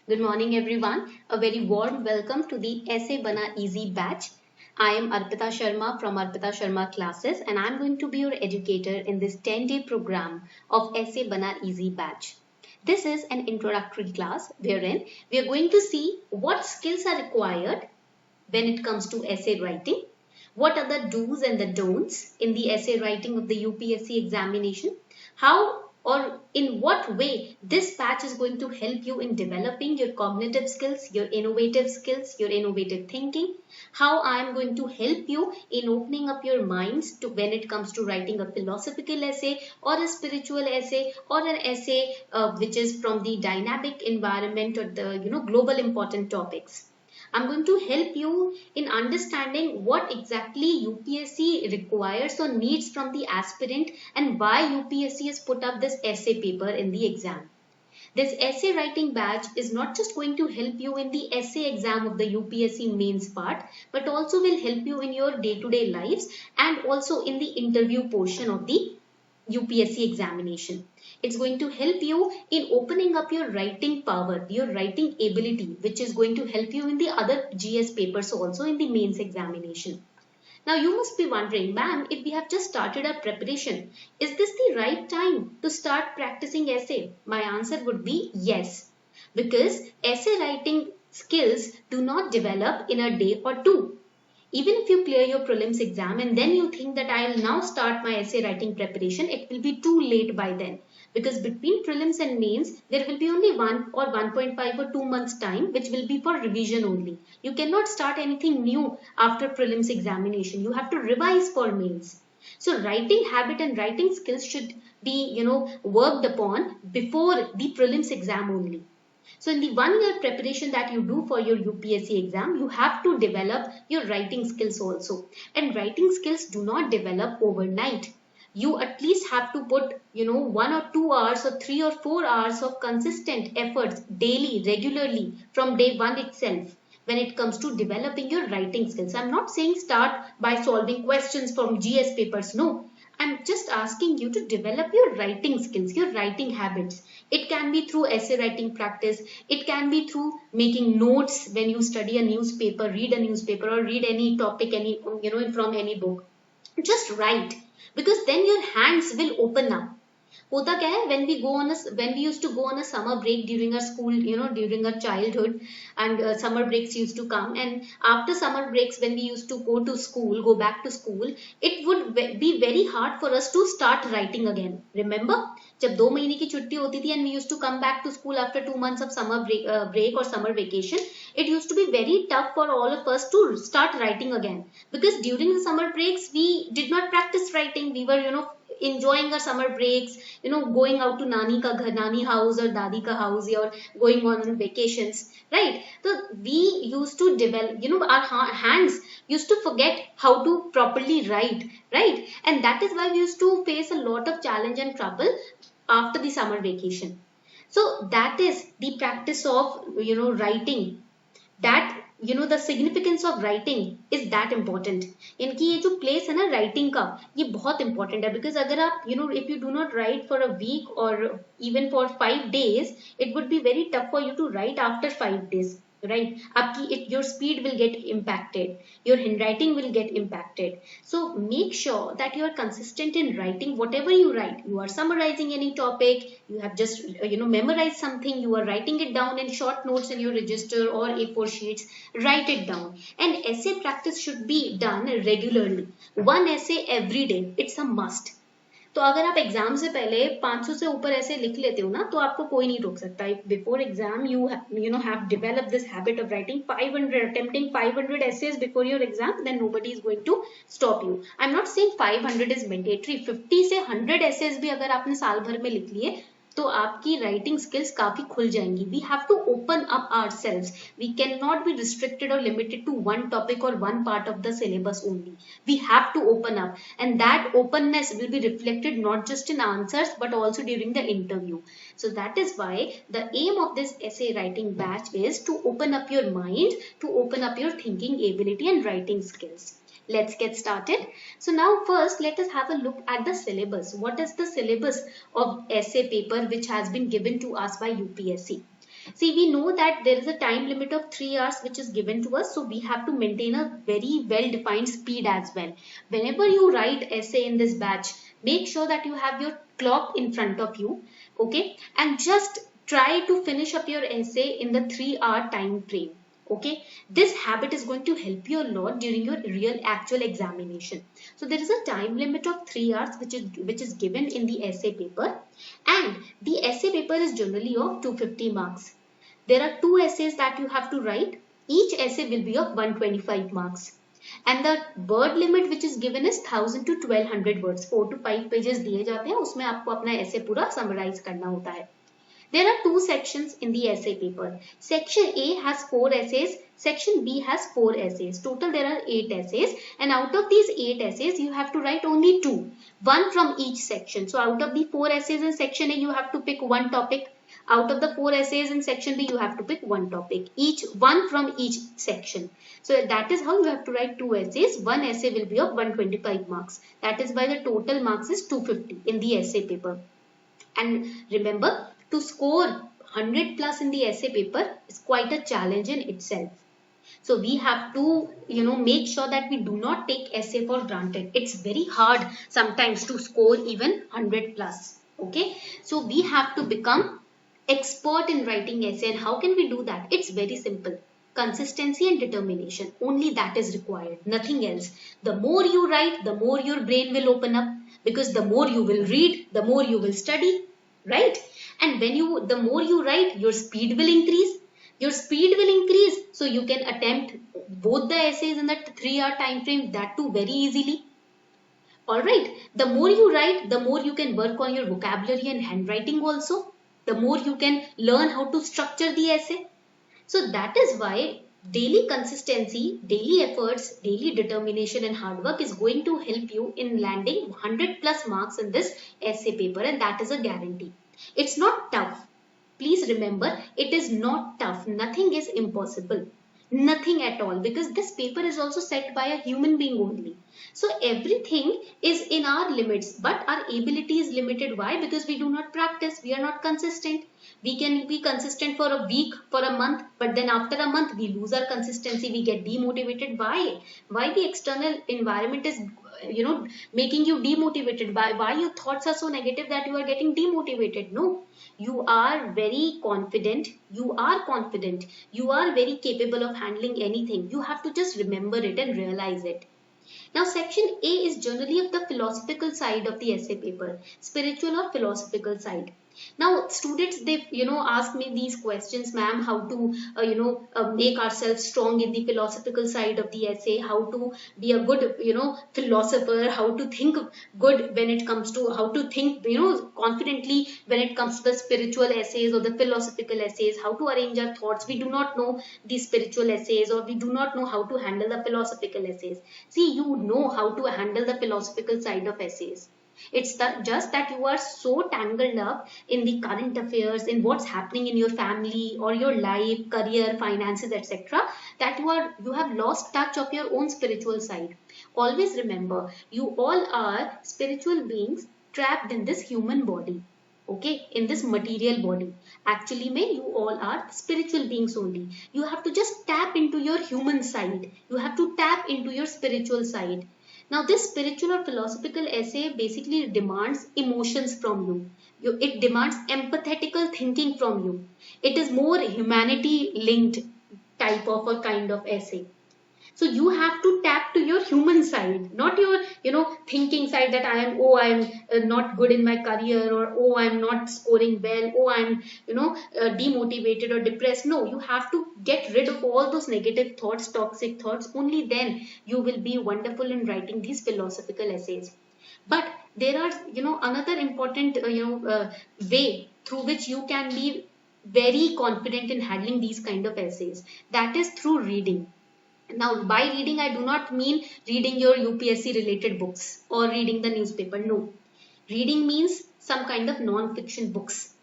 Good morning, everyone. A very warm welcome to the Essay Bana Easy batch. I am Arpita Sharma from Arpita Sharma classes, and I'm going to be your educator in this 10-day program of Essay Bana Easy batch. This is an introductory class wherein we are going to see what skills are required when it comes to essay writing, what are the do's and the don'ts in the essay writing of the UPSC examination, how or in what way this batch is going to help you in developing your cognitive skills, your innovative thinking, how I am going to help you in opening up your minds to when it comes to writing a philosophical essay or a spiritual essay or an essay which is from the dynamic environment or the global important topics. I'm going to help you in understanding what exactly UPSC requires or needs from the aspirant and why UPSC has put up this essay paper in the exam. This essay writing batch is not just going to help you in the essay exam of the UPSC mains part, but also will help you in your day-to-day lives and also in the interview portion of the UPSC examination. It's going to help you in opening up your writing power, your writing ability, which is going to help you in the other GS papers also in the mains examination. Now you must be wondering, ma'am, if we have just started our preparation, is this the right time to start practicing essay? My answer would be yes, because essay writing skills do not develop in a day or two. Even if you clear your prelims exam and then you think that I will now start my essay writing preparation, it will be too late by then. Because between prelims and mains, there will be only 1 or 1.5 or 2 months time, which will be for revision only. You cannot start anything new after prelims examination. You have to revise for mains. So writing habit and writing skills should be, worked upon before the prelims exam only. So in the 1 year preparation that you do for your UPSC exam, you have to develop your writing skills also. And writing skills do not develop overnight. You at least have to put, 1 or 2 hours or 3 or 4 hours of consistent efforts daily, regularly from day 1 itself when it comes to developing your writing skills. I'm not saying start by solving questions from GS papers. No. I'm just asking you to develop your writing skills, your writing habits. It can be through essay writing practice. It can be through making notes when you study a newspaper, read a newspaper or read any topic, from any book. Just write, because then your hands will open up. होता क्या है, when we used to go on a summer break during our school, during our childhood, and summer breaks used to come, and after summer breaks when we used to go back to school, it would be very hard for us to start writing again. Remember, जब 2 महीने की छुट्टी होती थी and we used to come back to school after 2 months of summer break or summer vacation, it used to be very tough for all of us to start writing again, because during the summer breaks we did not practice writing. We were enjoying our summer breaks, going out to nani house or dadi ka house, or going on vacations, right? So we used to develop, our hands used to forget how to properly write, right? And that is why we used to face a lot of challenge and trouble after the summer vacation. So that is the practice of, writing. That the significance of writing is that important. इनकी ये जो place है ना writing का, ये बहुत important है, because अगर आप if you do not write for a week or even for 5 days, it would be very tough for you to write after 5 days, right? Your speed will get impacted, your handwriting will get impacted. So make sure that you are consistent in writing whatever you write. You are summarizing any topic, you have just memorized something, you are writing it down in short notes in your register or A4 sheets. Write it down. And essay practice should be done regularly. 1 essay every day, it's a must. तो अगर आप exam से पहले 500 से ऊपर ऐसे लिख लेते हो ना, तो आपको कोई नहीं रोक सकता. Before exam you have developed this habit of writing 500 essays before your exam, then nobody is going to stop you. I'm not saying 500 is mandatory. 50 से 100 essays भी अगर आपने साल भर में लिख लिए तो आपकी writing skills काफी खुल जाएंगी. We have to open up ourselves. We cannot be restricted or limited to one topic or one part of the syllabus only. We have to open up, and that openness will be reflected not just in answers but also during the interview. So that is why the aim of this essay writing batch is to open up your mind, to open up your thinking ability and writing skills. Let's get started. So now first let us have a look at the syllabus. What is the syllabus of essay paper which has been given to us by UPSC? See, we know that there is a time limit of 3 hours which is given to us. So we have to maintain a very well defined speed as well. Whenever you write essay in this batch, make sure that you have your clock in front of you. Okay. And just try to finish up your essay in the 3-hour time frame. Okay, this habit is going to help you a lot during your real actual examination. So there is a time limit of 3 hours which is given in the essay paper, and the essay paper is generally of 250 marks. There are 2 essays that you have to write. Each essay will be of 125 marks. And the word limit which is given is 1000 to 1200 words. 4 to 5 pages दिए जाते हैं, उसमें आपको अपना essay पूरा summarize करना होता है. There are 2 sections in the essay paper. Section A has 4 essays. Section B has 4 essays. Total there are 8 essays. And out of these 8 essays, you have to write only 2. 1 from each section. So out of the 4 essays in section A, you have to pick 1 topic. Out of the 4 essays in section B, you have to pick 1 topic. One from each section. So that is how you have to write 2 essays. 1 essay will be of 125 marks. That is why the total marks is 250 in the essay paper. And remember, to score 100 plus in the essay paper is quite a challenge in itself. So we have to, make sure that we do not take essay for granted. It's very hard sometimes to score even 100 plus. Okay. So we have to become expert in writing essay. And how can we do that? It's very simple. Consistency and determination. Only that is required. Nothing else. The more you write, the more your brain will open up. Because the more you will read, the more you will study. Right? And the more you write, your speed will increase. Your speed will increase, so you can attempt both the essays in that 3-hour time frame, that too very easily. Alright, the more you write, the more you can work on your vocabulary and handwriting also. The more you can learn how to structure the essay. So that is why daily consistency, daily efforts, daily determination and hard work is going to help you in landing 100 plus marks in this essay paper, and that is a guarantee. It's not tough. Please remember, it is not tough. Nothing is impossible. Nothing at all, because this paper is also set by a human being only. So everything is in our limits, but our ability is limited. Why? Because we do not practice. We are not consistent. We can be consistent for a week, for a month, but then after a month we lose our consistency. We get demotivated. Why? Why the external environment is making you demotivated? Why your thoughts are so negative that you are getting demotivated? No, you are very confident. You are confident. You are very capable of handling anything. You have to just remember it and realize it. Now, section A is generally of the philosophical side of the essay paper, spiritual or philosophical side. Now, students, they ask me these questions, ma'am, how to make ourselves strong in the philosophical side of the essay, how to be a good philosopher, how to think good when it comes to how to think confidently when it comes to the spiritual essays or the philosophical essays, how to arrange our thoughts. We do not know the spiritual essays, or we do not know how to handle the philosophical essays. See, you know how to handle the philosophical side of essays. It's just that you are so tangled up in the current affairs, in what's happening in your family or your life, career, finances, etc., that you have lost touch of your own spiritual side. Always remember, you all are spiritual beings trapped in this human body. Okay, in this material body. Actually, you all are spiritual beings only. You have to just tap into your human side. You have to tap into your spiritual side. Now, this spiritual or philosophical essay basically demands emotions from you. It demands empathetical thinking from you. It is more humanity linked type of a kind of essay. So you have to tap to your human side, not your, thinking side that I am not good in my career, or I'm not scoring well, I'm, demotivated or depressed. No, you have to get rid of all those negative thoughts, toxic thoughts. Only then you will be wonderful in writing these philosophical essays. But there are, another important, way through which you can be very confident in handling these kind of essays. That is through reading. Now, by reading, I do not mean reading your UPSC related books or reading the newspaper. No. Reading means some kind of non-fiction books.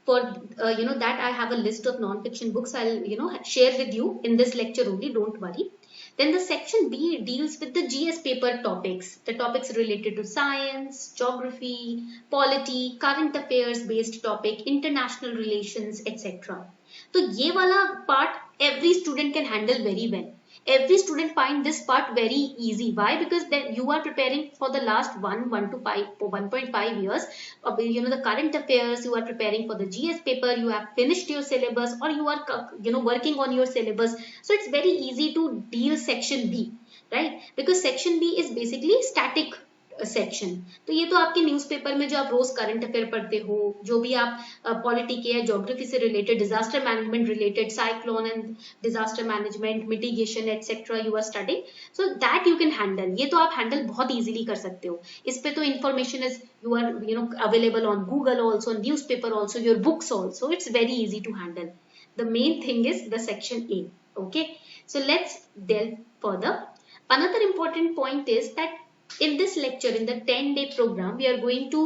For, that I have a list of non-fiction books I'll, share with you in this lecture only. Don't worry. Then the section B deals with the GS paper topics. The topics related to science, geography, polity, current affairs based topic, international relations, etc. तो ये वाला part every student can handle very well. Every student find this part very easy. Why? Because then you are preparing for the last 1.5 years. The current affairs, you are preparing for the GS paper, you have finished your syllabus, or you are working on your syllabus. So it's very easy to deal section B, right? Because section B is basically static section. तो ये तो आपके newspaper में जो आप रोज current affair पढ़ते हो, जो भी आप पॉलिटी के या ज्योग्राफी से related, disaster management related, cyclone and disaster management, mitigation etcetera you are studying, so that you can handle. ये तो आप हैंडल बहुत इजीली कर सकते हो. इस पे तो information is you are available on Google also, newspaper also, your books also. It's very easy to handle. The main thing is the section A. Okay, so let's delve further. Another important point is that in this lecture, in the 10-day program, we are going to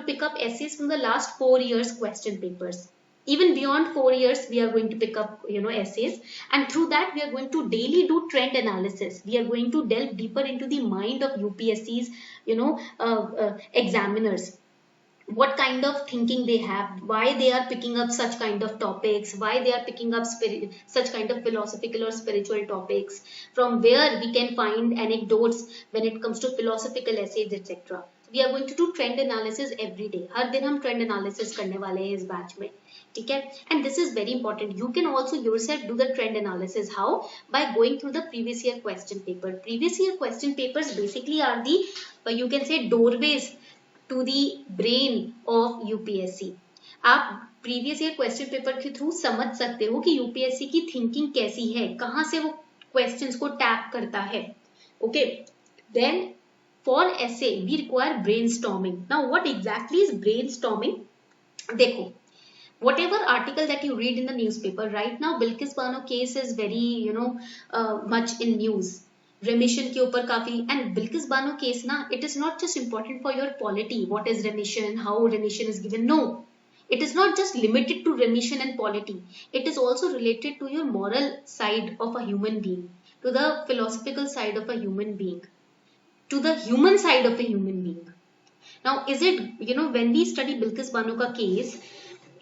pick up essays from the last 4 years question papers. Even beyond 4 years, we are going to pick up essays, and through that we are going to daily do trend analysis. We are going to delve deeper into the mind of UPSC's examiners. What kind of thinking they have, why they are picking up such kind of topics, why they are picking up such kind of philosophical or spiritual topics, from where we can find anecdotes when it comes to philosophical essays, etc. We are going to do trend analysis every day. हर दिन हम trend analysis करने वाले हैं इस batch में, ठीक है? And this is very important. You can also yourself do the trend analysis. How? By going through the previous year question paper. Previous year question papers basically are the you can say doorways to the brain of UPSC. आप previous year question paper के through समझ सकते हो कि UPSC की thinking कैसी है, कहां से वो क्वेश्चंस को टैप करता है. Okay, then for essay we require brainstorming. Now what exactly is brainstorming? देखो, whatever article that you read in the newspaper right now, Bilkis Bano case is very much in news. Remission के ऊपर काफी, and Bilkis Bano case ना, it is not just important for your polity, what is remission, how remission is given. No, it is not just limited to remission and polity. It is also related to your moral side of a human being, to the philosophical side of a human being, to the human side of a human being. Now, is it, when we study Bilkis Bano ka case,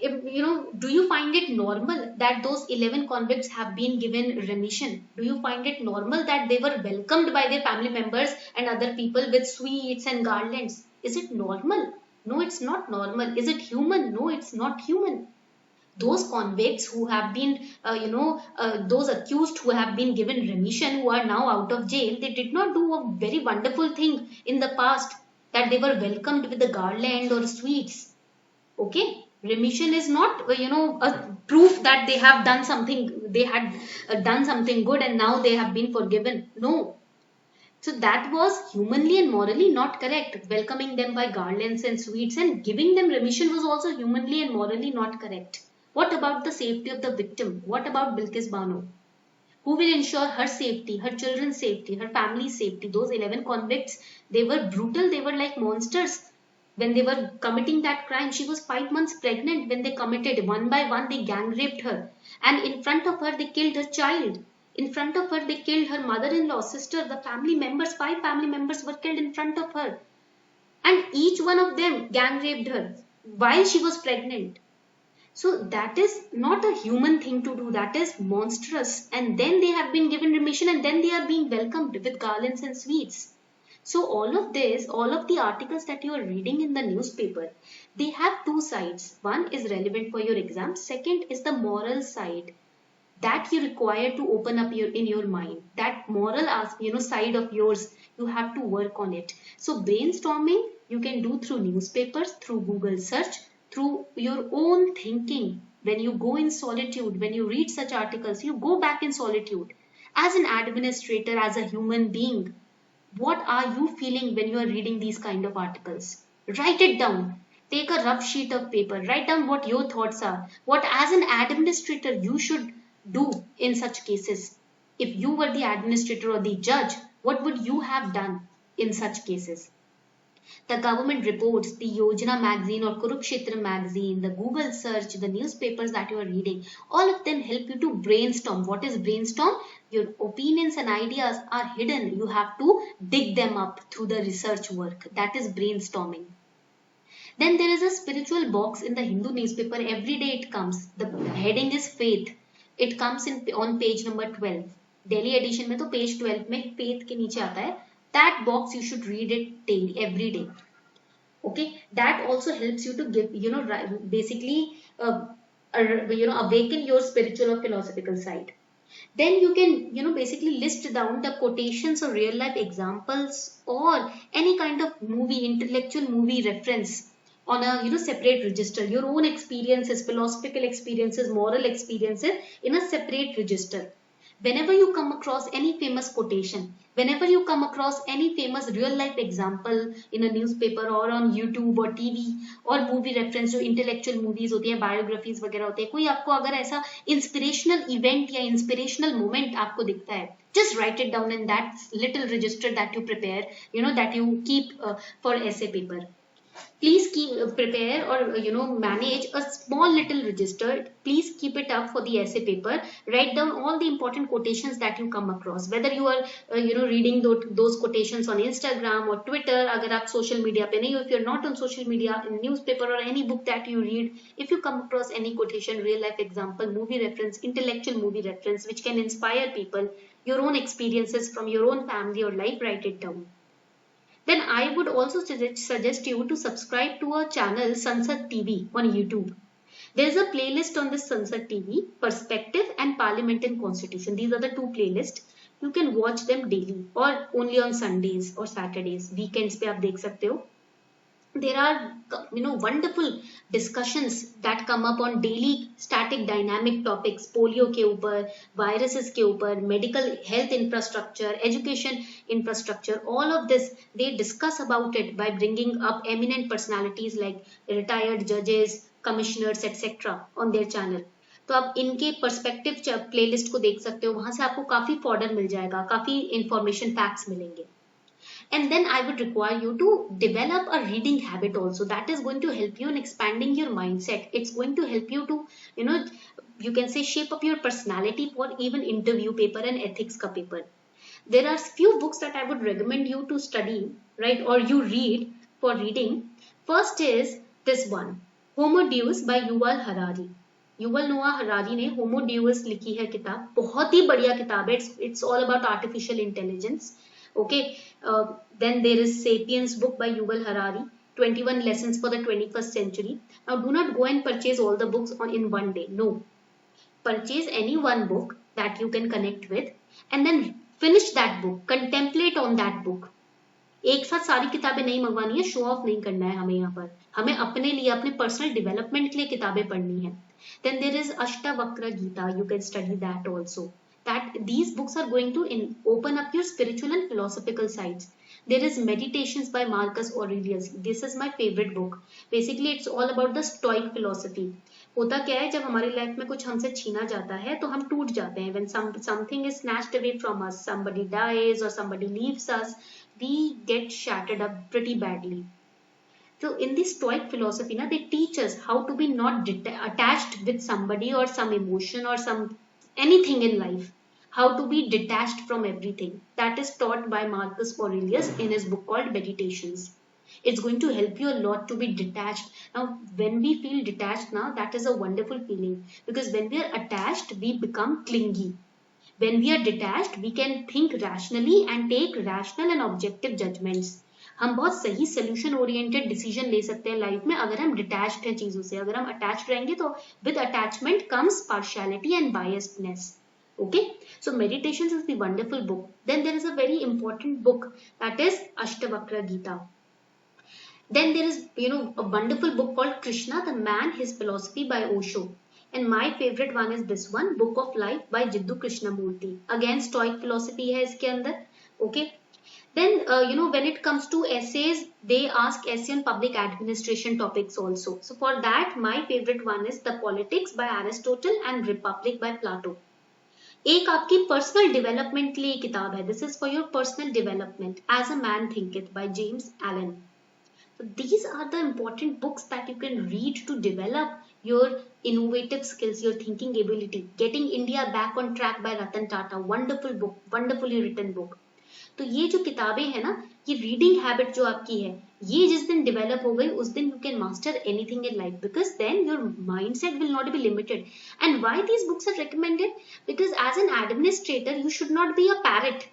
do you find it normal that those 11 convicts have been given remission? Do you find it normal that they were welcomed by their family members and other people with sweets and garlands? Is it normal? No, it's not normal. Is it human? No, it's not human. Those convicts who have been, those accused who have been given remission, who are now out of jail, they did not do a very wonderful thing in the past, that they were welcomed with the garland or sweets. Okay? Remission is not, a proof that they have done something, they had done something good and now they have been forgiven. No. So that was humanly and morally not correct. Welcoming them by garlands and sweets and giving them remission was also humanly and morally not correct. What about the safety of the victim? What about Bilkis Bano? Who will ensure her safety, her children's safety, her family's safety? Those 11 convicts, they were brutal, they were like monsters. When they were committing that crime, she was 5 months pregnant when they committed. One by one, they gang raped her. And in front of her, they killed her child. In front of her, they killed her mother-in-law, sister, the family members. 5 family members were killed in front of her. And each one of them gang raped her while she was pregnant. So that is not a human thing to do. That is monstrous. And then they have been given remission and then they are being welcomed with garlands and sweets. So all of this, all of the articles that you are reading in the newspaper, they have two sides. One is relevant for your exam. Second is the moral side that you require to open up in your mind. That moral side of yours, you have to work on it. So brainstorming you can do through newspapers, through Google search, through your own thinking. When you go in solitude, when you read such articles, you go back in solitude. As an administrator, as a human being, what are you feeling when you are reading these kind of articles? Write it down. Take a rough sheet of paper. Write down what your thoughts are. What as an administrator you should do in such cases. If you were the administrator or the judge, what would you have done in such cases? The government reports, the Yojana magazine or Kurukshetra magazine, the Google search, the newspapers that you are reading, all of them help you to brainstorm. What is brainstorm? Your opinions and ideas are hidden. You have to dig them up through the research work. That is brainstorming. Then there is a spiritual box in the Hindu newspaper. Every day it comes. The heading is faith. It comes in on page number 12. Delhi edition में तो page 12 में faith के नीचे आता है. That box you should read it daily, every day. Okay, that also helps you to give, basically, awaken your spiritual or philosophical side. Then you can, basically list down the quotations or real life examples or any kind of movie, intellectual movie reference on a, separate register. Your own experiences, philosophical experiences, moral experiences in a separate register. Whenever you come across any famous quotation, whenever you come across any famous real life example in a newspaper or on YouTube or TV और movie reference, जो intellectual movies होती है, biographies वगैरह होते हैं, कोई आपको अगर ऐसा inspirational event या inspirational moment आपको दिखता है, just write it down in that little register that you prepare, that you keep for essay paper. Please prepare or manage a small little register. Please keep it up for the essay paper. Write down all the important quotations that you come across. Whether you are reading those quotations on Instagram or Twitter. अगर आप social media पे नहीं हो, if you're not on social media, in newspaper or any book that you read, if you come across any quotation, real life example, movie reference, intellectual movie reference, which can inspire people, your own experiences from your own family or life, write it down. Then I would also suggest you to subscribe to our channel Sansad TV on YouTube. There is a playlist on this Sansad TV, Perspective and Parliament and Constitution. These are the two playlists. You can watch them daily or only on Sundays or Saturdays. Weekends पे आप देख सकते हो. There are wonderful discussions that come up on daily static dynamic topics, polio के ऊपर, viruses के ऊपर, medical health infrastructure, education infrastructure, all of this they discuss about it by bringing up eminent personalities like retired judges, commissioners, etc. on their channel. तो आप इनके perspective playlist को देख सकते हो, वहां से आपको काफी फॉर्डर मिल जाएगा, काफी इंफॉर्मेशन फैक्ट्स मिलेंगे. And then I would require you to develop a reading habit also. That is going to help you in expanding your mindset. It's going to help you to, you can say shape up your personality for even interview paper and ethics ka paper. There are few books that I would recommend you to study, right, or you read for reading. First is this one, Homo Deus by Yuval Harari. Yuval नोआ Harari ने होमो ड्यूस लिखी है किताब, बहुत ही बढ़िया किताब है. It's all about artificial intelligence. Okay, then there is Sapiens Book by Yuval Harari, 21 Lessons for the 21st Century. Now do not go and purchase all the books in one day. No. Purchase any one book that you can connect with and then finish that book. Contemplate on that book. एक साथ सारी किताबें नहीं मंगवानी है, show off नहीं करना है हमें यहाँ पर. हमें अपने लिए, अपने पर्सनल डेवलपमेंट के लिए किताबें पढ़नी है. Then there is Ashtavakra Gita. You can study that also. That these books are going to open up your spiritual and philosophical sides. There is Meditations by Marcus Aurelius. This is my favorite book. Basically, it's all about the Stoic philosophy. होता क्या है, जब हमारी life में कुछ हमसे छीना जाता है तो हम टूट जाते हैं. When something is snatched away from us, somebody dies or somebody leaves us, we get shattered up pretty badly. So in this Stoic philosophy, they teach us how to be not attached with somebody or some emotion or anything in life. How to be detached from everything. That is taught by Marcus Aurelius in his book called Meditations. It's going to help you a lot to be detached. Now, when we feel detached now, that is a wonderful feeling. Because when we are attached, we become clingy. When we are detached, we can think rationally and take rational and objective judgments. हम बहुत सही solution oriented decision ले सकते हैं life में अगर हम detached हैं चीजों से. अगर हम attached रहेंगे तो with attachment comes partiality and biasedness. Okay, so Meditations is the wonderful book. Then there is a very important book, that is Ashtavakra Gita. Then there is a wonderful book called Krishna, the Man, His Philosophy by Osho. And my favorite one is this one, Book of Life by Jiddu Krishnamurti. Again Stoic philosophy है इसके अंदर. Okay. Then when it comes to essays, they ask essay on public administration topics also. So for that, my favorite one is The Politics by Aristotle and Republic by Plato. एक आपकी personal development के लिए किताब है. This is for your personal development. As a man thinketh by James Allen. So these are the important books that you can read to develop your innovative skills, your thinking ability. Getting India Back on Track by Ratan Tata. Wonderful book, wonderfully written book. तो ये जो किताबें हैं ना, ये reading habit जो आपकी है, ये जिस दिन develop हो गई उस दिन you can master anything in life, because then your mindset will not be limited. And why these books are recommended? Because as an administrator you should not be a parrot.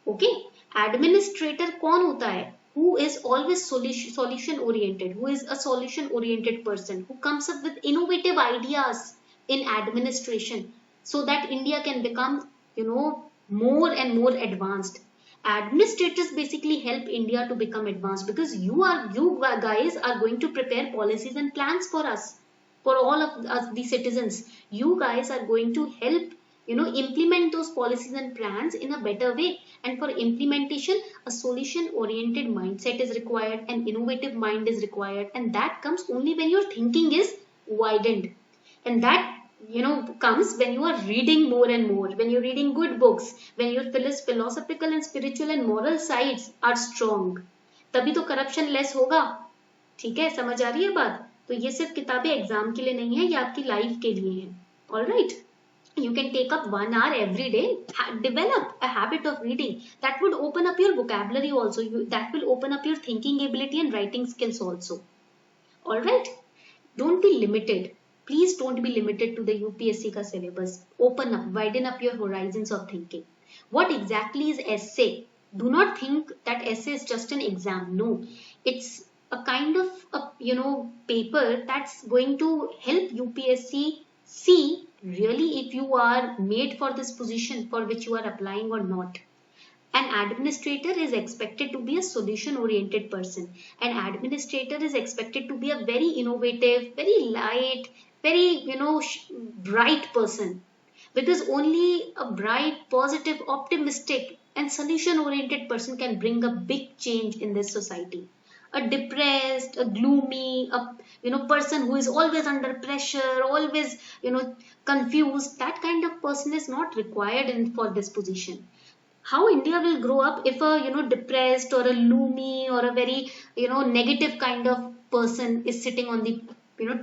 Okay, administrator कौन होता है? Who is always solution oriented, who is a solution oriented person, who comes up with innovative ideas in administration, so that India can become, more and more advanced. Administrators basically help India to become advanced, because you guys are going to prepare policies and plans for us, for all of us the citizens. You guys are going to help, implement those policies and plans in a better way. And for implementation, a solution oriented mindset is required, an innovative mind is required, and that comes only when your thinking is widened. And that comes when you are reading more and more, when you're reading good books, when your philosophical and spiritual and moral sides are strong. तभी तो corruption less होगा. ठीक है, समझ आ रही है बात? तो ये सिर्फ किताबें एग्जाम के लिए नहीं है, ये आपकी लाइफ के लिए है. All right. You can take up 1 hour every day, develop a habit of reading. That would open up your vocabulary also. That will open up your thinking ability and writing skills also. All right. Don't be limited. Please don't be limited to the UPSC ka syllabus. Open up, widen up your horizons of thinking. What exactly is essay? Do not think that essay is just an exam. No, it's a kind of paper that's going to help UPSC see really if you are made for this position for which you are applying or not. An administrator is expected to be a solution oriented person. An administrator is expected to be a very innovative, very light, very bright person, because only a bright, positive, optimistic and solution oriented person can bring a big change in this society. A depressed, a gloomy, a person who is always under pressure, always confused, that kind of person is not required for this position. How India will grow up if a depressed or a gloomy or a very negative kind of person is sitting on the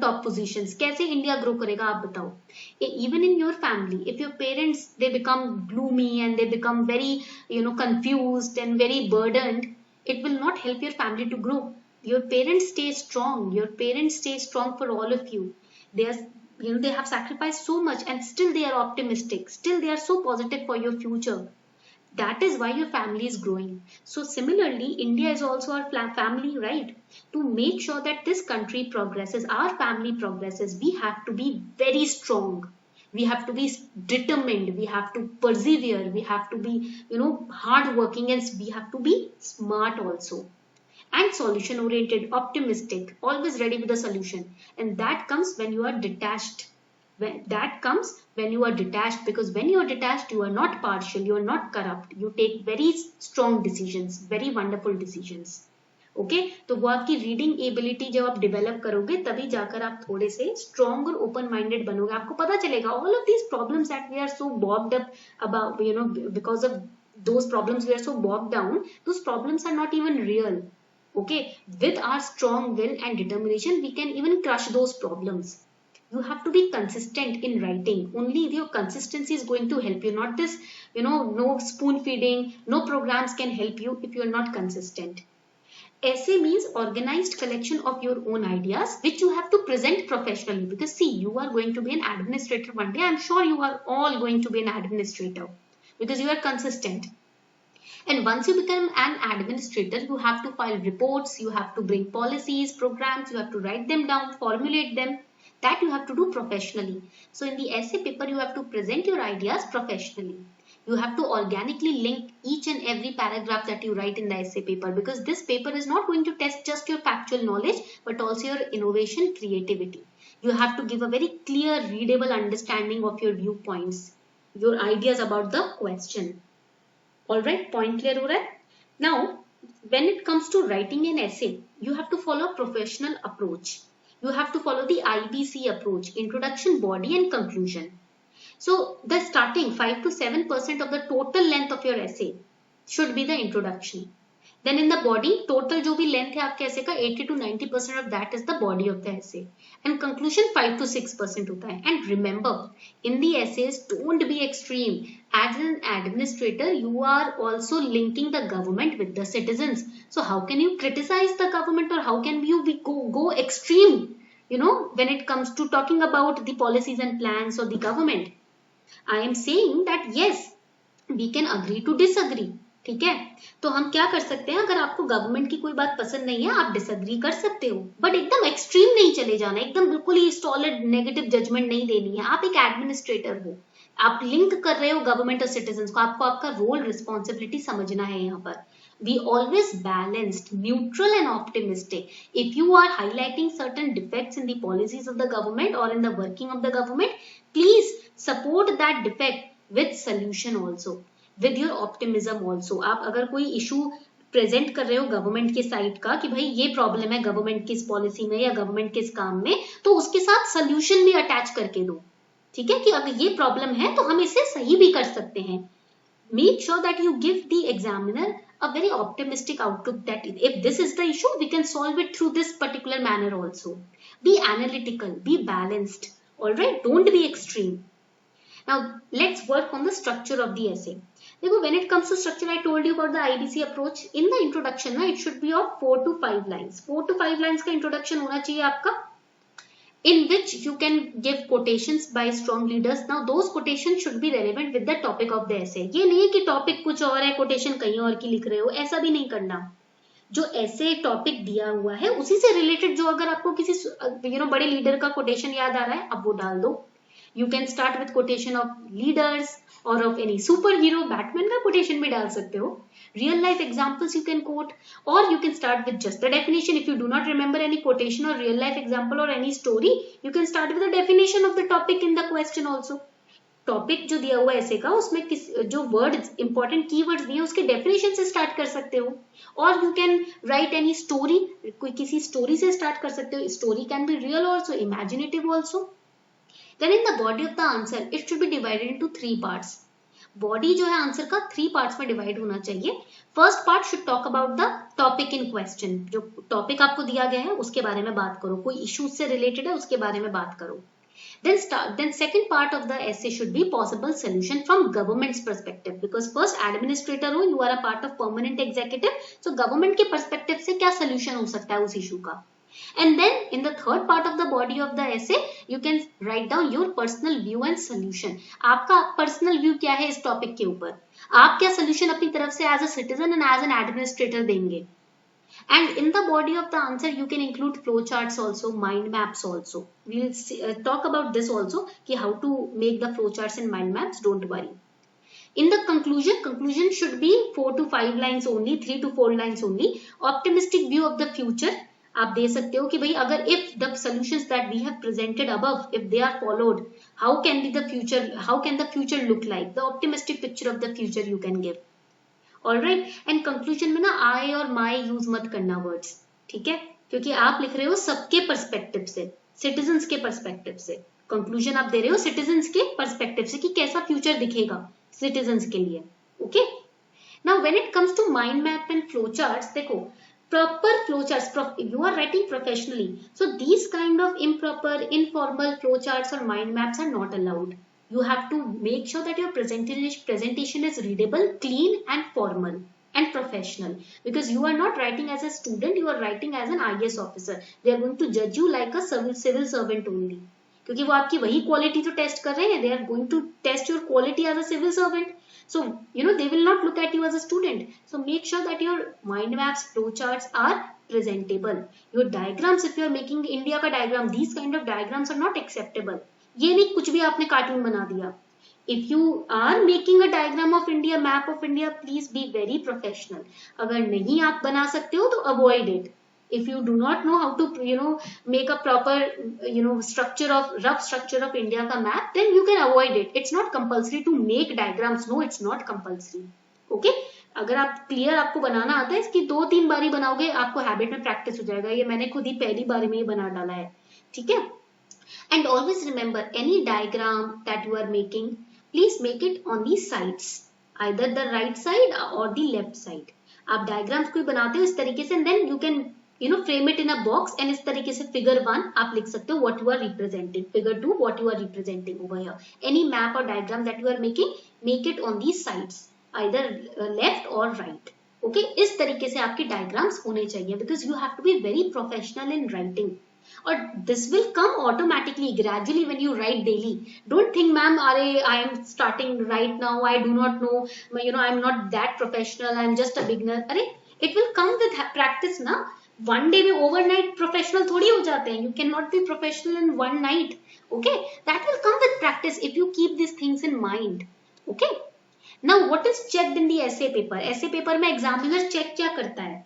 top positions? कैसे India grow करेगा आप बताओ? Even in your family, if your parents they become gloomy and they become very confused and very burdened, it will not help your family to grow. Your parents stay strong. Your parents stay strong for all of you. They are they have sacrificed so much and still they are optimistic. Still they are so positive for your future. That is why your family is growing. So similarly, India is also our family, right? To make sure that this country progresses, our family progresses, we have to be very strong. We have to be determined. We have to persevere. We have to be, hardworking, and we have to be smart also. And solution oriented, optimistic, always ready with a solution. And that comes when you are detached. That comes when you are detached, because when you are detached, you are not partial, you are not corrupt. You take very strong decisions, very wonderful decisions. Okay? तो वो आपकी reading ability जब आप develop करोगे तभी जाकर आप थोड़े से स्ट्रॉन्ग और ओपन माइंडेड बनोगे. आपको पता चलेगा all of these problems that we are so bogged up about, because of those problems we are so bogged down, those problems are not even real. Okay? With our strong will and determination, we can even crush those problems. You have to be consistent in writing. Only your consistency is going to help you. Not this, no spoon feeding, no programs can help you if you are not consistent. Essay means organized collection of your own ideas, which you have to present professionally. Because see, you are going to be an administrator one day. I am sure you are all going to be an administrator because you are consistent. And once you become an administrator, you have to file reports, you have to bring policies, programs, you have to write them down, formulate them. That you have to do professionally. So in the essay paper, you have to present your ideas professionally. You have to organically link each and every paragraph that you write in the essay paper, because this paper is not going to test just your factual knowledge, but also your innovation, creativity. You have to give a very clear, readable understanding of your viewpoints, your ideas about the question. Alright, point clear ho raha hai? Now, when it comes to writing an essay, you have to follow a professional approach. You have to follow the IBC approach, introduction, body and conclusion. So the starting 5 to 7% of the total length of your essay should be the introduction. Then in the body total जो भी length है आपके ऐसे का 80 to 90% of that is the body of the essay and conclusion 5 to 6% होता है. And remember in the essays don't be extreme. As an administrator you are also linking the government with the citizens. So how can you criticise the government और how can you go extreme, when it comes to talking about the policies and plans of the government. I am saying that yes, we can agree to disagree. ठीक है, तो हम क्या कर सकते हैं, अगर आपको गवर्नमेंट की कोई बात पसंद नहीं है आप डिसएग्री कर सकते हो, बट एकदम एक्सट्रीम नहीं चले जाना, एकदम बिल्कुल ही सॉलिड नेगेटिव जजमेंट नहीं देनी है. आप एक एडमिनिस्ट्रेटर हो, आप लिंक कर रहे हो गवर्नमेंट और सिटीजन्स को, आपको आपका रोल रिस्पॉन्सिबिलिटी समझना है. यहाँ पर we always balanced, neutral and optimistic. If you are highlighting certain defects in the policies of the government or in the working of the government, please support that defect with solution also, with your optimism also. आप अगर कोई issue present कर रहे हो government के side का कि भाई ये प्रॉब्लम है गवर्नमेंट की इस पॉलिसी में या गवर्नमेंट के इस काम में, तो उसके साथ सोल्यूशन भी अटैच करके दो. ठीक है, कि अगर ये प्रॉब्लम है तो हम इसे सही भी कर सकते हैं. Make sure that you give the examiner a very optimistic outlook that if this is the issue, we can solve it through this particular manner also. Be analytical, be balanced, alright? Don't be extreme. Now, let's work on the structure of the essay. देखो, when it comes to structure, I told you about the IBC approach. In the introduction, it should be of 4 to 5 lines. 4 to 5 lines का introduction होना चाहिए आपका, in which you can give quotations by strong leaders. Now those quotations should be relevant with the topic of the essay. ये नहीं है कि topic कुछ और है, quotation कहीं और की लिख रहे हो, ऐसा भी नहीं करना. जो ऐसे टॉपिक दिया हुआ है उसी से रिलेटेड, जो अगर आपको किसी बड़े लीडर का कोटेशन याद आ रहा है अब वो डाल दो. You can start with quotation of leaders or of any superhero. Batman का quotation भी डाल सकते हो. Real life examples you can quote, or you can start with just the definition. If you do not remember any quotation or real life example or any story, you can start with the definition of the topic in the question also. Topic जो दिया हुआ है ऐसे का, उसमें जो words important keywords दिए उसके डेफिनेशन से स्टार्ट कर सकते हो. और you can write any story, कोई किसी स्टोरी से स्टार्ट कर सकते हो. Story can be real also, imaginative also. Then in the body of the answer, it should be divided into 3 parts. Body जो है आंसर का 3 parts में डिवाइड होना चाहिए. First part should talk about the topic in question. जो topic आपको दिया गया है उसके बारे में बात करो, कोई इशू से रिलेटेड है उसके बारे में बात करो. Then second part of the essay should be possible solution from government's perspective, because first administrator हो, you are a part of permanent executive, so government के perspective से क्या solution हो सकता है उस इशू का. And then in the third part of the body of the essay, you can write down your personal view and solution. आपका personal view क्या है इस टॉपिक के ऊपर, आप क्या solution अपनी तरफ से as a citizen and as an administrator देंगे. And in the body of the answer, you can include flow charts also, mind maps also. We'll talk about this also, कि how to make the flow charts and mind maps. Don't worry. In the conclusion should be 4 to 5 lines only, 3 to 4 lines only. Optimistic view of the future. आप दे सकते हो कि भाई अगर if the solutions that we have presented above, if they are followed, how can the future look like? The optimistic picture of the future you can give. Alright, and conclusion में ना I और my use मत करना words, ठीक है, क्योंकि आप लिख रहे हो सबके perspective से, citizens के perspective से. Conclusion आप दे रहे हो citizens के perspective से कि कैसा future दिखेगा citizens के लिए. Okay. Now when it comes to mind map and flow charts, देखो proper flow charts, you are writing professionally, so these kind of improper, informal flow charts or mind maps are not allowed. You have to make sure that your presentation is readable, clean and formal and professional, because you are not writing as a student, you are writing as an IAS officer. They are going to judge you like a civil servant only, क्योंकि वो आपकी वही quality तो test कर रहे हैं. They are going to test your quality as a civil servant. So, they will not look at you as a student. So, make sure that your mind maps, flow charts are presentable. Your diagrams, if you are making India का diagram, these kind of diagrams are not acceptable. ये नहीं कुछ भी आपने cartoon बना दिया. If you are making a diagram of India, map of India, please be very professional. अगर नहीं आप बना सकते हो तो avoid it. If you do not know how to, make a proper, rough structure of India का map, then you can avoid it. It's not compulsory to make diagrams. No, it's not compulsory. Okay? अगर आप clear आपको बनाना आता है, इसकी 2-3 बारी बनाओगे, आपको habit में practice हो जाएगा. ये मैंने खुद ही पहली बारी में ही बना डाला है. ठीक है? And always remember, any diagram that you are making, please make it on the sides, either the right side or the left side. आप डायग्राम्स कोई बनाते हो इस तरीके से, then you can frame it in a box, and इस तरीके से फिगर 1 आप लिख सकते हो what you are representing, figure 2 what you are representing over here. Any map और diagram that you are making, make it on these sides, either left और right. Okay, इस तरीके से आपके डायग्राम्स होने चाहिए, because you have to be very professional in writing. Or this will come automatically, gradually, when you write daily. Don't think, ma'am, I am starting right now, I do not know, I'm not that professional, I am just a beginner. It will come with practice na. One day में overnight professional थोड़ी हो जाते हैं. You cannot be professional in one night. Okay, that will come with practice if you keep these things in mind. Okay, now what is checked in the essay paper? Essay paper में examiner check क्या करता है?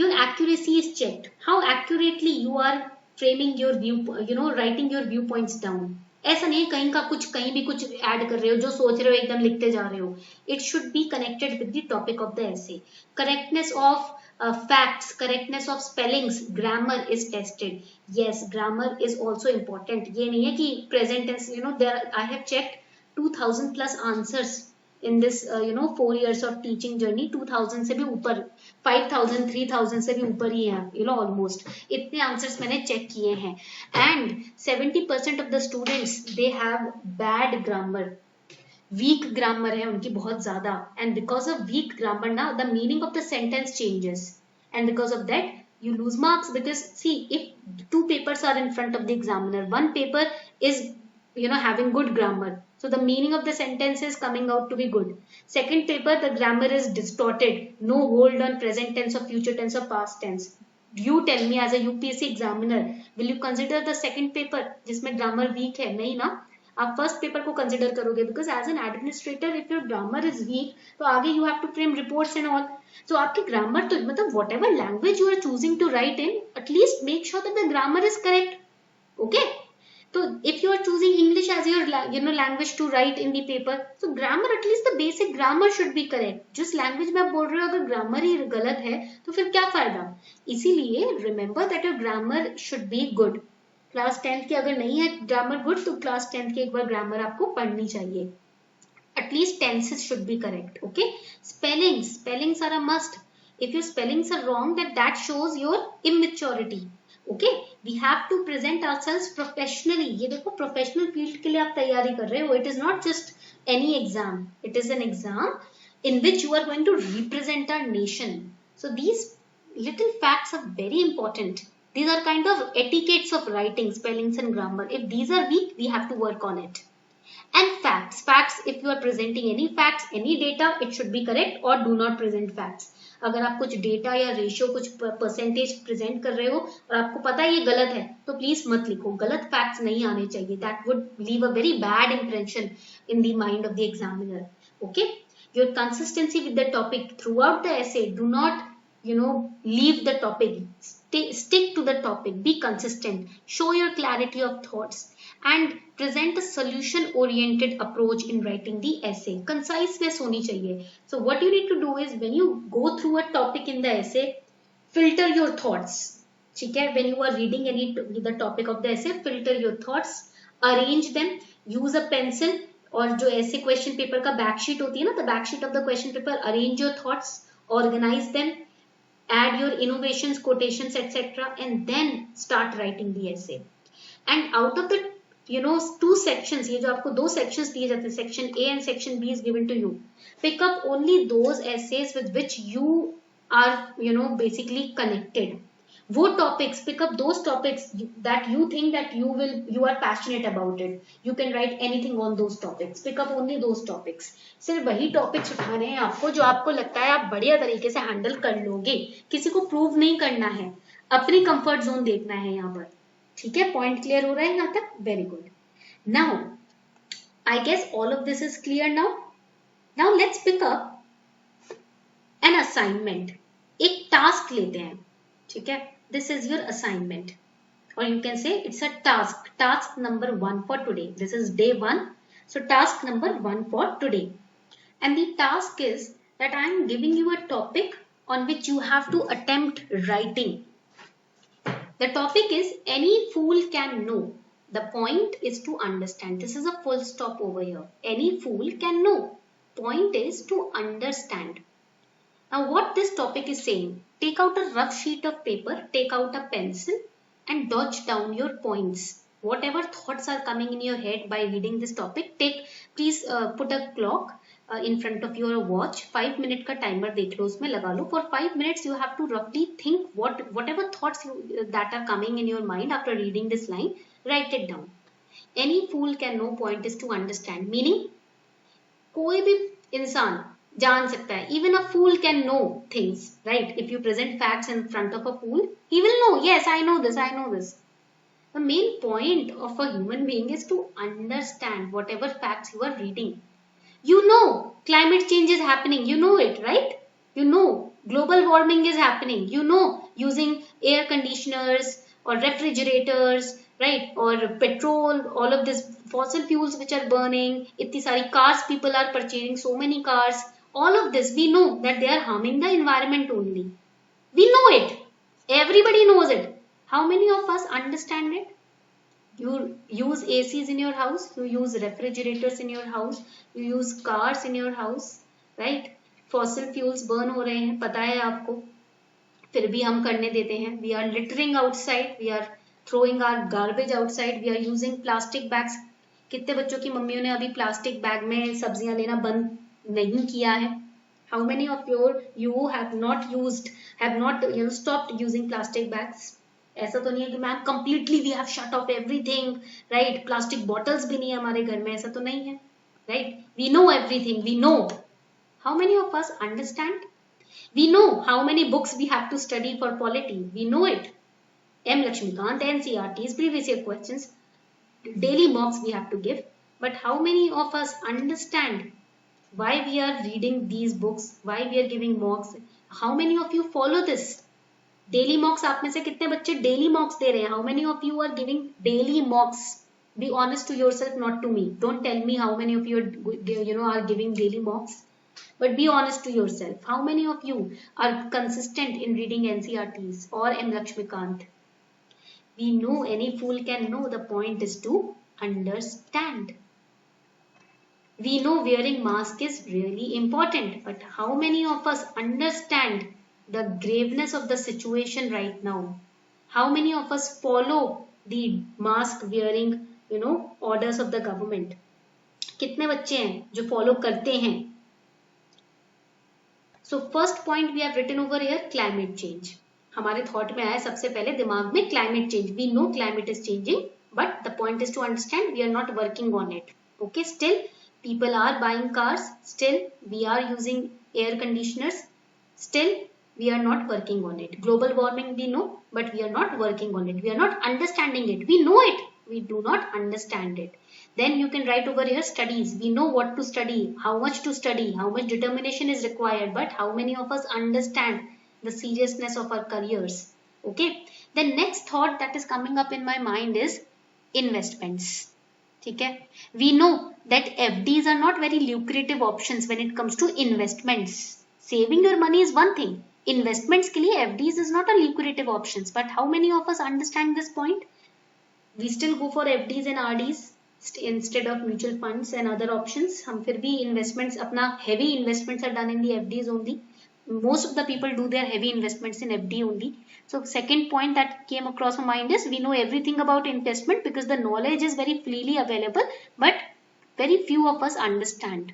Your accuracy is checked. How accurately you are framing your view, writing your viewpoints down. ऐसा नहीं कहीं भी कुछ add कर रहे हो, जो सोच रहे हो एकदम लिखते जा रहे हो. It should be connected with the topic of the essay. Correctness of facts, correctness of spellings, grammar is tested. Yes, grammar is also important. ये नहीं है कि present tense, I have checked 2000 plus answers in this 4 years of teaching journey. 2000 से भी ऊपर, 5000 3000 से भी ऊपर ही है, almost इतने आंसर्स मैंने चेक किए हैं. And 70% of the students they have bad grammar, weak grammar है उनकी बहुत ज्यादा. And because of weak grammar ना, the meaning of the sentence changes, and because of that you lose marks. Because see, if 2 papers are in front of the examiner, one paper is having good grammar, so the meaning of the sentence is coming out to be good. Second paper, the grammar is distorted, no hold on present tense or future tense or past tense. You tell me, as a UPSC examiner, will you consider the second paper जिसमें grammar weak है? नहीं ना, आप first paper को consider करोगे. because as an administrator, if your grammar is weak, तो आगे you have to frame reports and all. so आपकी grammar तो मतलब whatever language you are choosing to write in, at least make sure that the grammar is correct. Okay, so if you are choosing English as your language to write in the paper, so grammar, at least the basic grammar should be correct. जिस language में आप बोल रहे हो अगर grammar ही गलत है तो फिर क्या फायदा. इसीलिए remember that your grammar should be good. Class 10th की अगर नहीं है grammar good, तो क्लास 10th की एक बार grammar आपको पढ़नी चाहिए. At least tenses should be correct. Okay, spellings are a must. If your spellings are wrong, then that shows your immaturity. Okay, we have to present ourselves professionally. ये देखो, professional field के लिए आप तैयारी कर रहे हो. It is not just any exam. It is an exam in which you are going to represent our nation. So these little facts are very important. These are kind of etiquettes of writing, spellings and grammar. If these are weak, we have to work on it. And facts, if you are presenting any facts, any data, it should be correct, or do not present facts. अगर आप कुछ data या ratio, कुछ percentage present कर रहे हो और आपको पता है ये गलत है, तो प्लीज मत लिखो. गलत फैक्ट्स नहीं आने चाहिए. That would leave a very bad impression in the mind of the examiner. Okay, your consistency with the topic through out the essay. Do not leave the topic. Stick to the topic. Be consistent. Show your clarity of thoughts and present a solution oriented approach in writing the essay. Conciseness होनी चाहिए. So what you need to do is, when you go through a topic in the essay, filter your thoughts. ठीक है, when you are reading the topic of the essay, filter your thoughts, arrange them, use a pencil, और जो essay question paper का back sheet होती है ना, the back sheet of the question paper, arrange your thoughts, organize them, add your innovations, quotations, etc., and then start writing the essay. And out of the 2 sections, ये जो आपको 2 sections दिए जाते हैं, section A and section B is given to you. Pick up only those essays with which you are basically connected. वो topics, pick up those topics that you think that you are passionate about it. You can write anything on those topics. Pick up only those topics. सिर्फ वही topics उठाने हैं आपको जो आपको लगता है आप बढ़िया तरीके से handle कर लोगे. किसी को prove नहीं करना है, अपनी comfort zone देखना है यहाँ पर. ठीक है, point clear हो रहा है यहाँ तक? Very good. Now, I guess all of this is clear now. Now let's pick up an assignment. एक task लेते हैं. ठीक है, this is your assignment, or you can say it's a task number 1 for today. This is day 1, so task number 1 for today, and the task is that I am giving you a topic on which you have to attempt writing. The topic is any fool can know. The point is to understand. This is a full stop over here. Any fool can know. Point is to understand. Now what this topic is saying, take out a rough sheet of paper, take out a pencil and dodge down your points. Whatever thoughts are coming in your head by reading this topic, please put a clock in front of your watch. 5 minute का timer देख लो, उसमें लगा लो. For 5 minutes you have to roughly think whatever thoughts that are coming in your mind after reading this line, write it down. Any fool can know, point is to understand. Meaning कोई भी इंसान जान सकता है. Even a fool can know things, right? If you present facts in front of a fool, he will know, yes, I know this, I know this. The main point of a human being is to understand whatever facts you are reading. You know climate change is happening, you know it, right? You know global warming is happening, you know using air conditioners or refrigerators, right? Or petrol, all of this fossil fuels which are burning, itni sari cars, people are purchasing so many cars. All of this, we know that they are harming the environment only. We know it. Everybody knows it. How many of us understand it? You use ACs in your house, you use refrigerators in your house, you use cars in your house, right? Fossil fuels burn हो रहे हैं, पता है आपको, फिर भी हम करने देते हैं. We are littering outside, we are throwing our garbage outside, we are using plastic bags. कितने बच्चों की मम्मियों ने अभी प्लास्टिक बैग में सब्जियां लेना बंद नहीं किया है? How many of you have not stopped using plastic bags? ऐसा तो नहीं है कि ma'am completely we have shut off everything, right? Plastic bottles भी नहीं है हमारे घर में, ऐसा तो नहीं है, right? We know everything, we know. How many of us understand? We know how many books we have to study for polity. We know it. M. Lakshmikant, NCRTs, previous year questions, daily mocks we have to give. But how many of us understand why we are reading these books, why we are giving mocks? How many of you follow this? Daily mocks, आप में से कितने बच्चे daily mocks दे रहे हैं? How many of you are giving daily mocks? Be honest to yourself, not to me. Don't tell me how many of you are giving daily mocks. But be honest to yourself. How many of you are consistent in reading NCRTs or M. Lakshmikant? We know, any fool can know. The point is to understand. We know wearing mask is really important, but how many of us understand the graveness of the situation right now? How many of us follow the mask wearing, orders of the government? कितने बच्चे हैं जो follow करते हैं? So first point we have written over here, climate change. हमारे thought में आया सबसे पहले दिमाग में climate change. We know climate is changing, but the point is to understand we are not working on it. Okay, still people are buying cars, still we are using air conditioners, still we are not working on it. Global warming we know, but we are not working on it. We are not understanding it. We know it, we do not understand it. Then you can write over here studies. We know what to study, how much to study, how much determination is required, but how many of us understand the seriousness of our careers? Okay. The next thought that is coming up in my mind is investments. Okay. We know that FDs are not very lucrative options when it comes to investments. Saving your money is one thing. Investments के लिए FDs is not a lucrative options. But how many of us understand this point? We still go for FDs and RDs instead of mutual funds and other options. हम फिर भी investments, अपना heavy investments are done in the FDs only. Most of the people do their heavy investments in FD only. So second point that came across my mind is we know everything about investment because the knowledge is very freely available, but very few of us understand.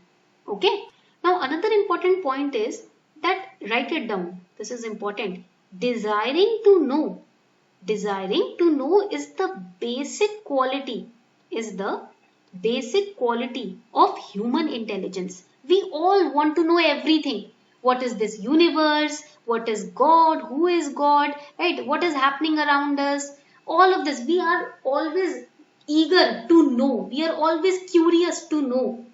Okay. Now another important point is that write it down. This is important. Desiring to know. Desiring to know is the basic quality. Is the basic quality of human intelligence. We all want to know everything. What is this universe? What is God? Who is God? Right? What is happening around us? All of this. We are always eager to know. We are always curious to know.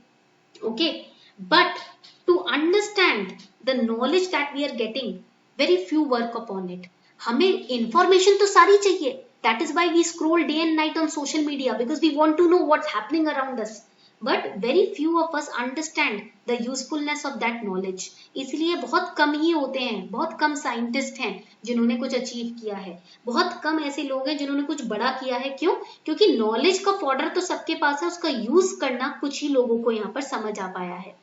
Okay. But to understand the knowledge that we are getting, very few work upon it. हमें information तो सारी चाहिए. That is why we scroll day and night on social media, because we want to know what's happening around us. But very few of us understand the usefulness of that knowledge. इसलिए बहुत कम ही होते हैं, बहुत कम scientist हैं जिन्होंने कुछ achieve किया है, बहुत कम ऐसे लोग हैं जिन्होंने कुछ बड़ा किया है. क्यों? क्योंकि नॉलेज का फॉर्डर तो सबके पास है, उसका यूज करना कुछ ही लोगों को यहाँ पर समझ आ पाया है.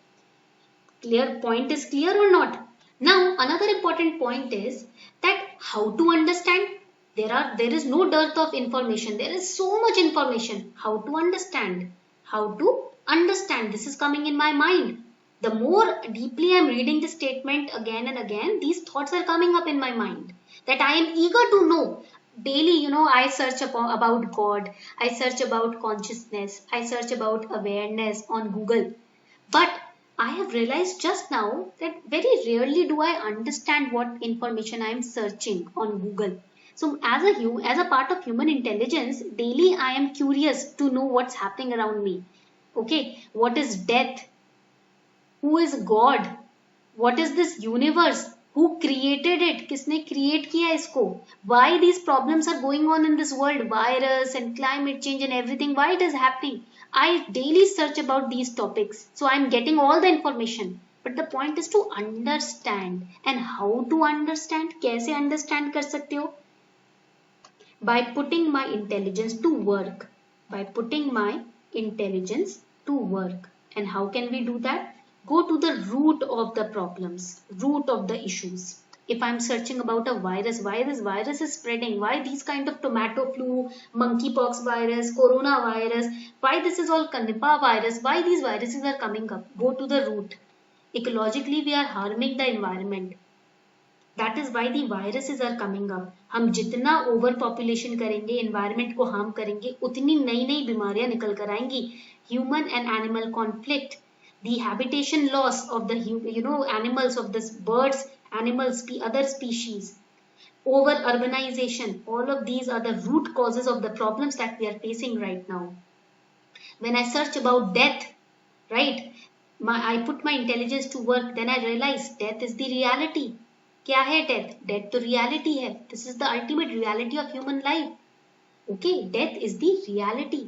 Clear? Point is clear or not? Now, another important point is that how to understand. There is no dearth of information. There is so much information. How to understand? How to understand? This is coming in my mind. The more deeply I am reading this statement again and again, these thoughts are coming up in my mind. That I am eager to know. Daily, I search about God. I search about consciousness. I search about awareness on Google. But I have realized just now that very rarely do I understand what information I am searching on Google. So as a part of human intelligence, daily I am curious to know what's happening around me. Okay, what is death? Who is God? What is this universe? Who created it? किसने create किया इसको? Why these problems are going on in this world? Virus and climate change and everything. Why it is happening? I daily search about these topics. So I am getting all the information. But the point is to understand. And how to understand? कैसे understand कर सकते हो? By putting my intelligence to work. By putting my intelligence to work. And how can we do that? Go to the root of the problems, root of the issues. If I'm searching about a virus, why this virus is spreading, why these kind of tomato flu, monkeypox virus, coronavirus, why this is all Nipah virus, why these viruses are coming up, go to the root. Ecologically, we are harming the environment. That is why the viruses are coming up. हम जितना overpopulation करेंगे, environment को harm करेंगे, उतनी नई नई बीमारियां निकल कर आएंगी. Human and animal conflict. The habitation loss of the animals, of this birds, animals, the other species, over urbanization, all of these are the root causes of the problems that we are facing right now. When I search about death, right, I put my intelligence to work, then I realize death is the reality. क्या है death? Death तो reality है. This is the ultimate reality of human life. Okay, death is the reality.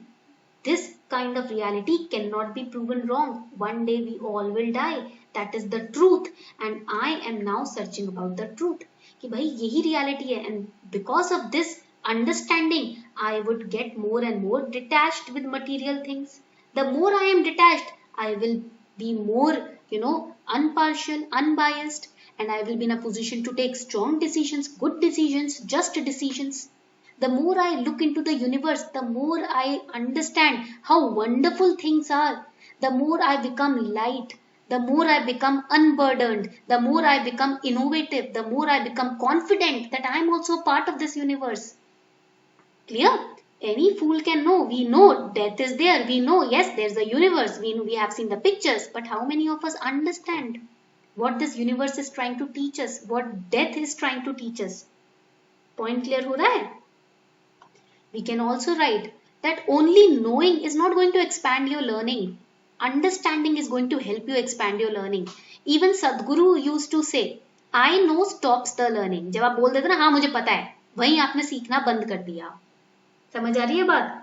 This kind of reality cannot be proven wrong. One day we all will die. That is the truth. And I am now searching about the truth. कि भाई यही reality है. And because of this understanding, I would get more and more detached with material things. The more I am detached, I will be more, impartial, unbiased, and I will be in a position to take strong decisions, good decisions, just decisions. The more I look into the universe, the more I understand how wonderful things are. The more I become light, the more I become unburdened, the more I become innovative, the more I become confident that I am also part of this universe. Clear? Any fool can know. We know death is there. We know, yes, there's a universe. We have seen the pictures. But how many of us understand what this universe is trying to teach us? What death is trying to teach us? Point clear ho raha hai? We can also write that only knowing is not going to expand your learning. Understanding is going to help you expand your learning. Even Sadhguru used to say, I know stops the learning. जब आप बोल देते ना, हाँ मुझे पता है, वहीं आपने सीखना बंद कर दिया. समझ आ रही है बात?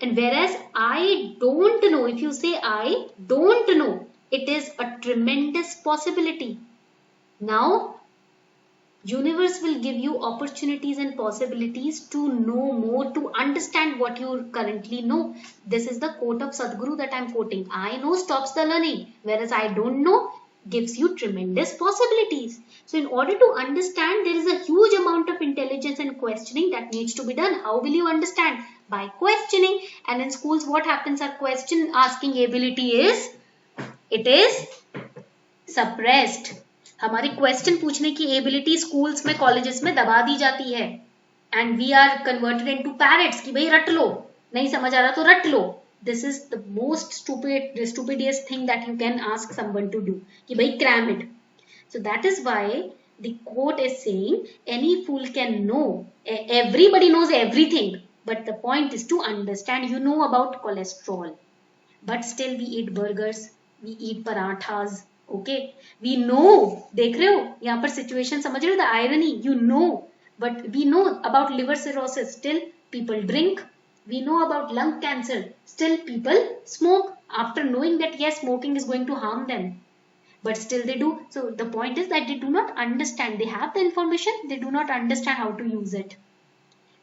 And whereas I don't know, if you say I don't know, it is a tremendous possibility. Now, universe will give you opportunities and possibilities to know more, to understand what you currently know. This is the quote of Sadhguru that I am quoting. I know stops the learning, whereas I don't know gives you tremendous possibilities. So in order to understand, there is a huge amount of intelligence and questioning that needs to be done. How will you understand? By questioning. And in schools, what happens? Our question asking ability is, it is suppressed. हमारी question पूछने की ability schools में, colleges में दबा दी जाती है. And we are converted into parrots कि भाई रट लो, नहीं समझ आ रहा तो रट लो. This is the most stupidest thing that you can ask someone to do, कि भाई cram it. So that is why the quote is saying any fool can know. Everybody knows everything, but the point is to understand. You know about cholesterol, but still we eat burgers, we eat parathas. Okay, we know, देख रहे हो यहाँ पर situation, समझ रहे हो the irony? You know, but we know about liver cirrhosis, still people drink. We know about lung cancer, still people smoke after knowing that yes, smoking is going to harm them, but still they do. So the point is that they do not understand. They have the information, they do not understand how to use it.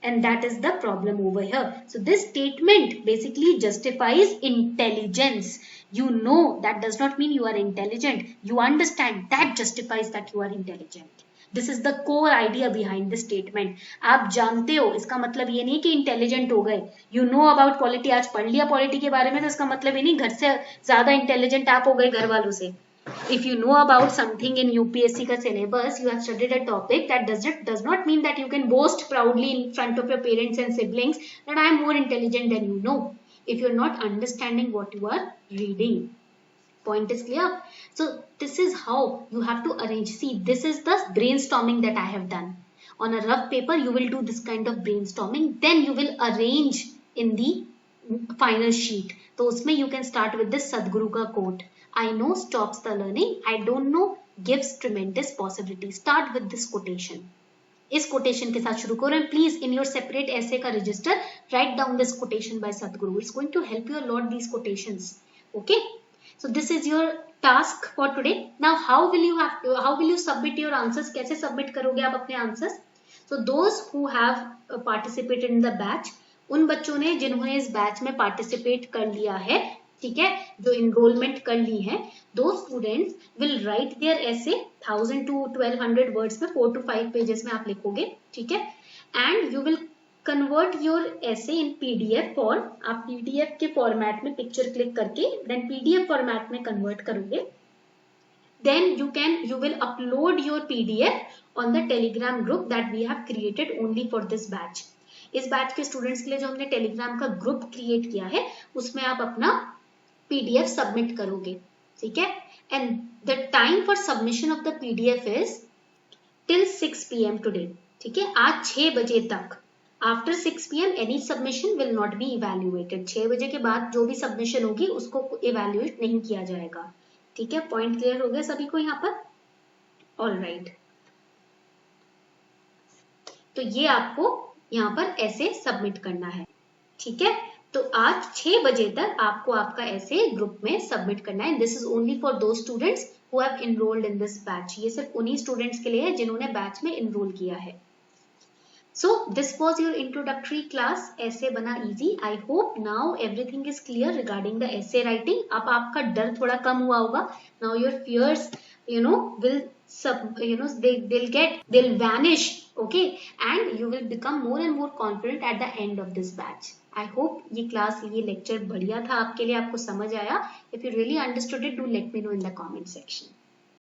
And that is the problem over here. So this statement basically justifies intelligence. You know that does not mean you are intelligent. You understand, that justifies that you are intelligent. This is the core idea behind this statement. आप जानते हो, इसका मतलब ये नहीं कि intelligent हो गए. You know about पॉलिटी, आज पढ़ लिया पॉलिटी के बारे में, तो इसका मतलब ये नहीं घर से ज्यादा इंटेलिजेंट आप हो गए घर वालों से. If you know about something in UPSC का syllabus, you have studied a topic, that does not mean that you can boast proudly in front of your parents and siblings that I am more intelligent than you. No, if you're not understanding what you are reading. Point is clear? So this is how you have to arrange. See, this is the brainstorming that I have done. On a rough paper, you will do this kind of brainstorming. Then you will arrange in the final sheet. तो उसमें you can start with this Sadhguru का quote. I know stops the learning. I don't know gives tremendous possibility. Start with this quotation. इस quotation के साथ शुरू करो. And please, in your separate essay का register, write down this quotation by Sadhguru. It's going to help you a lot, these quotations. Okay? So this is your task for today. Now, how will you submit your answers? कैसे submit करोगे आप अपने answers? So those who have participated in the batch, उन बच्चों ने जिन्होंने इस batch में पार्टिसिपेट कर लिया है, ठीक है, जो इनरोलमेंट कर ली है, दो स्टूडेंट्स विल राइट देयर ऐसे 1000 to 1200 वर्ड्स में 4 to 5 पेजेस में आप लिखोगे, ठीक है, and you will convert your ऐसे इन पीडीएफ फॉर्म. आप पीडीएफ के फॉर्मेट में पिक्चर क्लिक करके देन पीडीएफ फॉर्मेट में कन्वर्ट करोगे. Then you will upload your PDF on the Telegram group that we have created only for this batch. इस batch के students के लिए जो हमने टेलीग्राम का ग्रुप क्रिएट किया है, उसमें आप अपना PDF सबमिट करोगे, ठीक है. And the time for submission of the PDF is till 6 PM today, ठीक है, आज 6 बजे तक. After 6 PM any submission will not be evaluated. 6 बजे के बाद जो भी सबमिशन होगी उसको इवेल्युएट नहीं किया जाएगा, ठीक है. पॉइंट क्लियर हो गया सभी को यहाँ पर? All right. तो ये आपको यहाँ पर ऐसे सबमिट करना है, ठीक है. तो आज 6 बजे तक आपको आपका ऐसे ग्रुप में सबमिट करना है. दिस इज ओनली फॉर दो students who have enrolled in this batch. ये सिर्फ उन्हीं स्टूडेंट्स के लिए है जिन्होंने बैच में इनरोल किया है. So this was your introductory class, essay बना easy. I hope now everything is clear regarding the essay writing. अब आपका डर थोड़ा कम हुआ होगा. Now your fears, they'll vanish, okay? And you will become more and more confident at the end of this batch. I hope ये class, ये lecture बढ़िया था आपके लिए, आपको समझ आया. If you really understood it, do let me know in the comment section.